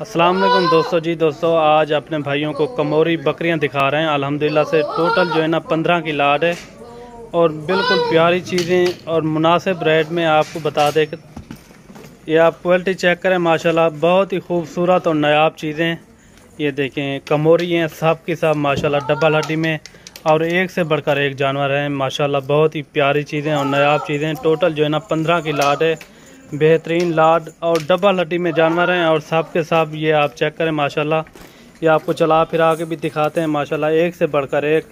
अस्सलाम वालेकुम दोस्तों आज अपने भाइयों को कमोरी बकरियां दिखा रहे हैं। अल्हम्दुलिल्लाह से टोटल जो है ना 15 की लाट है और बिल्कुल प्यारी चीज़ें और मुनासिब रेट में आपको बता दें कि ये आप क्वालिटी चेक करें। माशाल्लाह बहुत ही खूबसूरत और नायाब चीज़ें। ये देखें कमोरी हैं, सब की सब माशाल्लाह डबल हड्डी में और एक से बढ़कर एक जानवर हैं। माशाल्लाह बहुत ही प्यारी चीज़ें और नायाब चीज़ें। टोटल जो है ना 15 की लाट है। बेहतरीन लाड और डबल हड्डी में जानवर हैं और सब के सब ये आप चेक करें। माशाल्लाह ये आपको चला फिरा के भी दिखाते हैं। माशाल्लाह एक से बढ़कर एक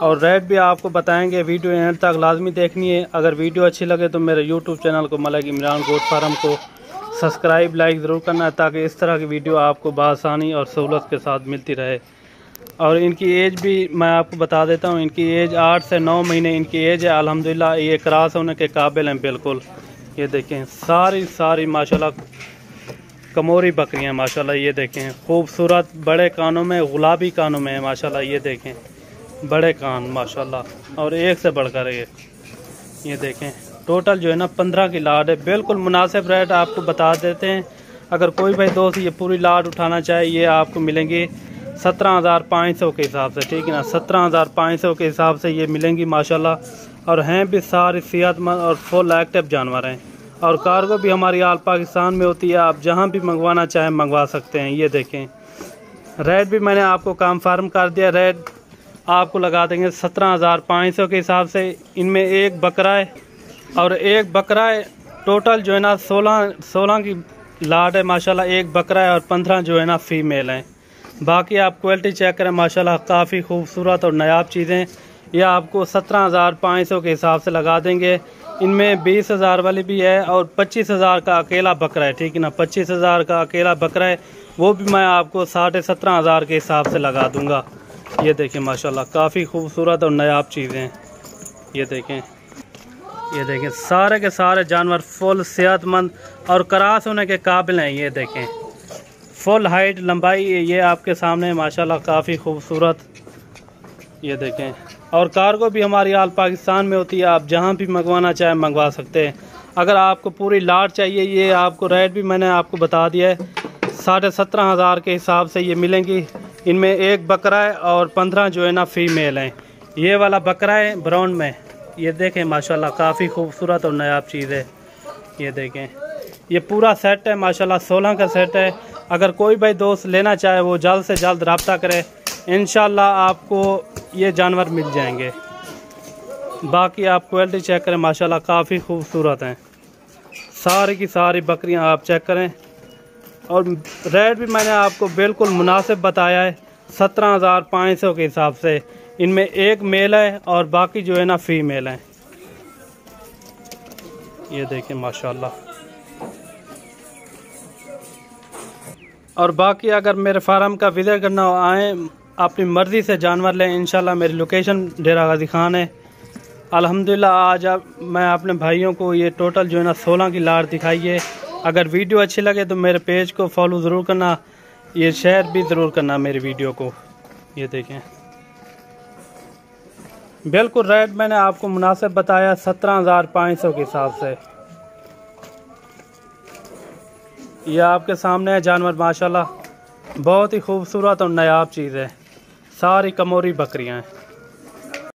और रेट भी आपको बताएंगे। वीडियो एंड तक लाजमी देखनी है। अगर वीडियो अच्छी लगे तो मेरे यूट्यूब चैनल को मलिक इमरान गोट फार्म को सब्सक्राइब लाइक ज़रूर करना है ताकि इस तरह की वीडियो आपको बआसानी और सहूलत के साथ मिलती रहे। और इनकी एज भी मैं आपको बता देता हूँ। इनकी एज 8 से 9 महीने इनकी एज है। अल्हम्दुलिल्लाह ये क्रॉस होने के काबिल हैं बिल्कुल। ये देखें सारी माशाल्लाह कमोरी बकरियां माशाल्लाह। ये देखें खूबसूरत बड़े कानों में, गुलाबी कानों में है माशाल्लाह। ये देखें बड़े कान माशाल्लाह और एक से बढ़कर एक। ये देखें टोटल जो है ना 15 की लाट है। बिल्कुल मुनासिब रेट आपको बता देते हैं। अगर कोई भाई दोस्त ये पूरी लाट उठाना चाहे ये आपको मिलेंगी 17,500 के हिसाब से, ठीक है ना। 17,500 के हिसाब से ये मिलेंगी माशाल्लाह। और हैं भी सारी सेहतमंद और फुल एक्टिव जानवर हैं। और कार्गो भी हमारी आल पाकिस्तान में होती है। आप जहां भी मंगवाना चाहें मंगवा सकते हैं। ये देखें रेट भी मैंने आपको कंफर्म कर दिया। रेट आपको लगा देंगे 17,500 के हिसाब से। इनमें एक बकरा है और एक बकरा है। टोटल जो है ना 16 की लाट है माशाल्लाह। एक बकरा है और 15 जो है ना फीमेल हैं। बाकी आप क्वालिटी चेक करें माशाल्लाह काफ़ी खूबसूरत और नायाब चीज़ें। यह आपको 17,500 के हिसाब से लगा देंगे। इनमें 20,000 वाली भी है और 25,000 का अकेला बकरा है, ठीक है ना। 25,000 का अकेला बकरा है वो भी मैं आपको 17,500 के हिसाब से लगा दूंगा। ये देखें माशाल्लाह काफ़ी खूबसूरत और नायाब चीज़ें। ये देखें सारे के सारे जानवर फुल सेहतमंद और क्रॉस होने के काबिल हैं। ये देखें फुल हाइट लंबाई ये आपके सामने माशाल्लाह काफ़ी खूबसूरत। ये देखें और कार्गो भी हमारी आल पाकिस्तान में होती है। आप जहां भी मंगवाना चाहें मंगवा सकते हैं। अगर आपको पूरी लाट चाहिए ये आपको रेट भी मैंने आपको बता दिया है। 17,500 के हिसाब से ये मिलेंगी। इनमें एक बकरा है और 15 जो है ना फीमेल हैं। ये वाला बकरा है ब्राउन में। ये देखें माशाल्लाह काफ़ी खूबसूरत और नायाब चीज़ है। ये देखें ये पूरा सेट है माशाल्लाह। 16 का सेट है। अगर कोई भाई दोस्त लेना चाहे वो जल्द से जल्द रब्ता करे। इंशाल्लाह आपको ये जानवर मिल जाएंगे। बाकी आप क्वालिटी चेक करें माशाल्लाह काफ़ी खूबसूरत हैं। सारी की सारी बकरियां आप चेक करें। और रेट भी मैंने आपको बिल्कुल मुनासिब बताया है 17,500 के हिसाब से। इनमें एक मेल है और बाकी जो है ना फीमेल हैं। ये देखें माशाल्लाह। और बाकी अगर मेरे फार्म का विजिट करना हो आएँ, अपनी मर्ज़ी से जानवर लें। इंशाल्लाह मेरी लोकेशन डेरा गाजी खान है। अल्हम्दुलिल्लाह आज मैं अपने भाइयों को ये टोटल जो है ना 16 की लाट दिखाई है। अगर वीडियो अच्छी लगे तो मेरे पेज को फॉलो ज़रूर करना, ये शेयर भी ज़रूर करना मेरी वीडियो को। ये देखें बिल्कुल रेट मैंने आपको मुनासिब बताया 17,500 के हिसाब से। ये आपके सामने है जानवर माशाल्लाह बहुत ही खूबसूरत और नायाब चीज़ है। सारी कमोरी बकरियां हैं।